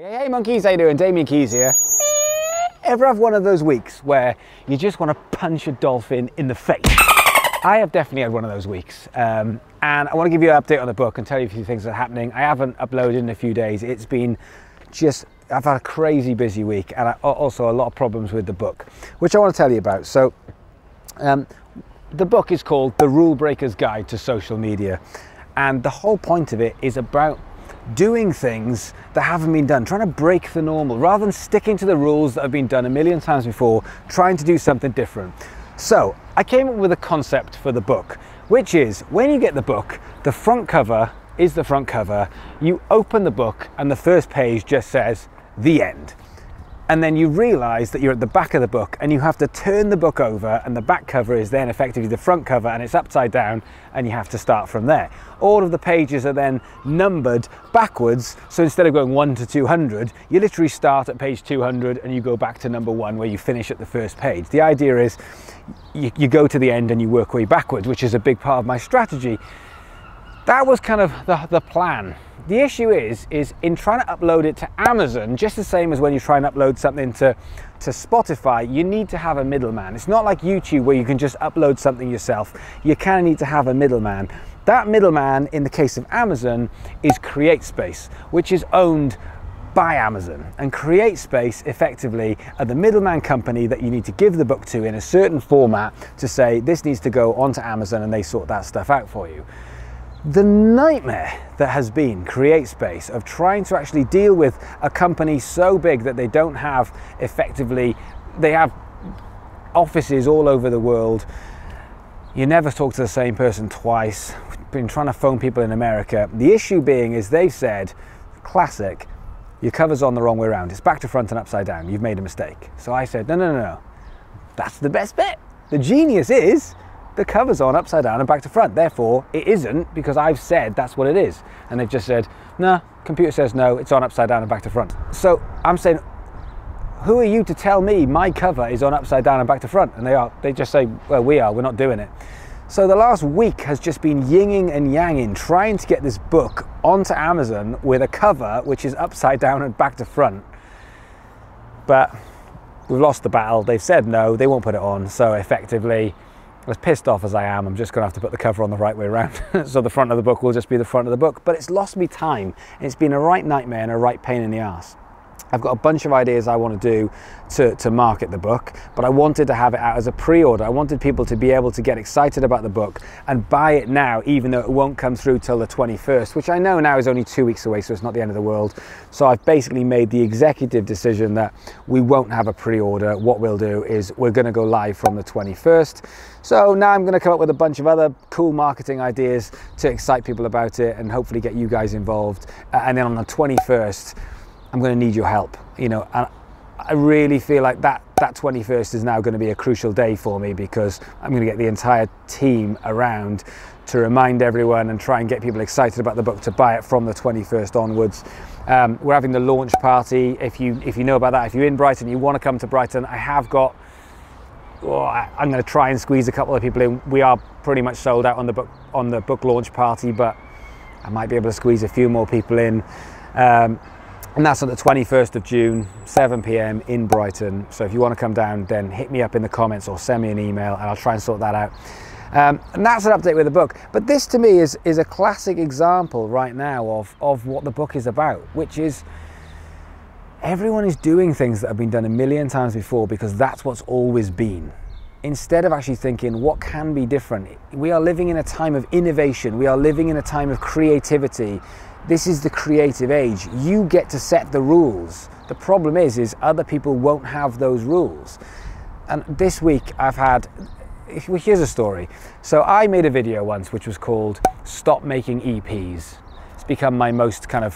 Hey monkeys, how you doing? Damian Keys here. Ever have one of those weeks where you just want to punch a dolphin in the face? I have definitely had one of those weeks, and I want to give you an update on the book and tell you a few things that are happening. I haven't uploaded in a few days. It's been I've had a crazy busy week, and also a lot of problems with the book, which I want to tell you about. So the book is called The Rule Breaker's Guide to Social Media, and the whole point of it is about doing things that haven't been done, trying to break the normal, rather than sticking to the rules that have been done a million times before, trying to do something different. So I came up with a concept for the book, which is when you get the book, the front cover is the front cover, you open the book and the first page just says, "The End." And then you realize that you're at the back of the book and you have to turn the book over, and the back cover is then effectively the front cover and it's upside down, and you have to start from there. All of the pages are then numbered backwards, so instead of going 1 to 200, you literally start at page 200 and you go back to number 1 where you finish at the first page. The idea is you go to the end and you work way backwards, which is a big part of my strategy. That was kind of the plan. The issue is in trying to upload it to Amazon, just the same as when you try and upload something to Spotify, you need to have a middleman. It's not like YouTube where you can just upload something yourself. You kind of need to have a middleman. That middleman, in the case of Amazon, is createspace, which is owned by Amazon. And createspace effectively are the middleman company that you need to give the book to in a certain format to say this needs to go onto Amazon, and they sort that stuff out for you. The nightmare that has been CreateSpace of trying to actually deal with a company so big that they don't have they have offices all over the world. You never talk to the same person twice. We've been trying to phone people in America. The issue being is they've said, classic, your cover's on the wrong way around. It's back to front and upside down. You've made a mistake. So I said, no. That's the best bit. The genius is the cover's on upside down and back to front, therefore it isn't, because I've said that's what it is, and they've just said no, computer says no, it's on upside down and back to front. So I'm saying, who are you to tell me my cover is on upside down and back to front? And they just say, well, we're not doing it. So the last week has just been yinging and yanging, trying to get this book onto Amazon with a cover which is upside down and back to front, but we've lost the battle. They've said no, they won't put it on. So effectively, as pissed off as I am, I'm just going to have to put the cover on the right way around. So the front of the book will just be the front of the book. But it's lost me time. It's been a right nightmare and a right pain in the ass. I've got a bunch of ideas I want to do to market the book, but I wanted to have it out as a pre-order. I wanted people to be able to get excited about the book and buy it now, even though it won't come through till the 21st, which I know now is only 2 weeks away, so it's not the end of the world. So I've basically made the executive decision that we won't have a pre-order. What we'll do is we're going to go live from the 21st. So now I'm going to come up with a bunch of other cool marketing ideas to excite people about it and hopefully get you guys involved. And then on the 21st, I'm going to need your help, and I really feel like that 21st is now going to be a crucial day for me, because I'm going to get the entire team around to remind everyone and try and get people excited about the book to buy it from the 21st onwards. We're having the launch party. If you know about that, if you're in Brighton, you want to come to Brighton, I have got, I'm going to try and squeeze a couple of people in. We are pretty much sold out on the book launch party, but I might be able to squeeze a few more people in. And that's on the 21st of June, 7 p.m. in Brighton. So if you want to come down, then hit me up in the comments or send me an email and I'll try and sort that out. And that's an update with the book. But this to me is a classic example right now of what the book is about, which is everyone is doing things that have been done a million times before because that's what's always been. Instead of actually thinking what can be different. We are living in a time of innovation. We are living in a time of creativity. This is the creative age. You get to set the rules. The problem is other people won't have those rules. And this week here's a story. So I made a video once which was called Stop Making EPs. It's become my most kind of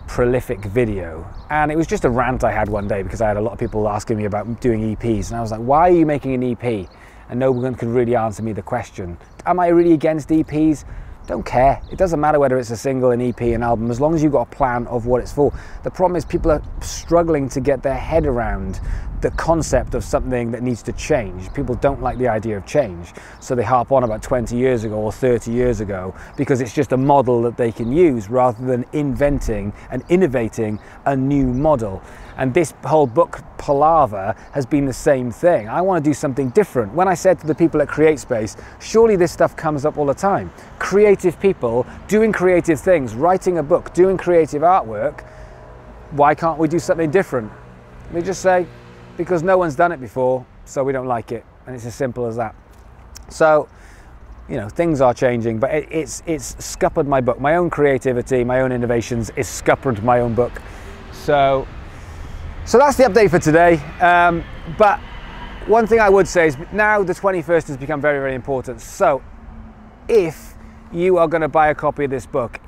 prolific video. And it was just a rant I had one day because I had a lot of people asking me about doing EPs. And I was like, why are you making an EP? And no one could really answer me the question. Am I really against EPs? Don't care. It doesn't matter whether it's a single, an EP, an album, as long as you've got a plan of what it's for. The problem is people are struggling to get their head around the concept of something that needs to change. People don't like the idea of change, so they harp on about 20 years ago or 30 years ago, because it's just a model that they can use rather than inventing and innovating a new model. And this whole book palaver has been the same thing. I want to do something different. When I said to the people at CreateSpace, surely this stuff comes up all the time. Creative people doing creative things, writing a book, doing creative artwork. Why can't we do something different? We just say, because no one's done it before, so we don't like it. And it's as simple as that. So, you know, things are changing, but it's scuppered my book. My own creativity, my own innovations is scuppered my own book. So that's the update for today. But one thing I would say is now the 21st has become very, very important. So if you are going to buy a copy of this book,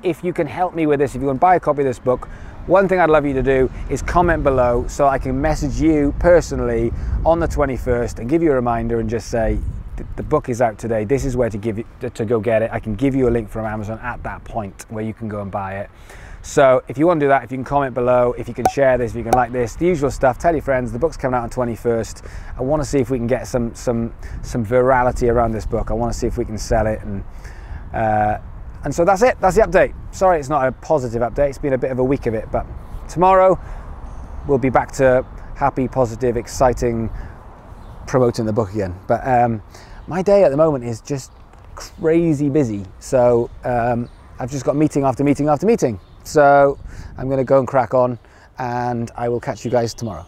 if you can help me with this, if you want to buy a copy of this book, one thing I'd love you to do is comment below so I can message you personally on the 21st and give you a reminder and just say, the book is out today. This is where to go get it. I can give you a link from Amazon at that point where you can go and buy it. So if you want to do that, if you can comment below, if you can share this, if you can like this, the usual stuff, tell your friends. The book's coming out on 21st. I want to see if we can get some virality around this book. I want to see if we can sell it. And so that's it. That's the update. Sorry it's not a positive update. It's been a bit of a week of it. But tomorrow we'll be back to happy, positive, exciting, promoting the book again. But my day at the moment is just crazy busy. So I've just got meeting after meeting after meeting. So I'm going to go and crack on, and I will catch you guys tomorrow.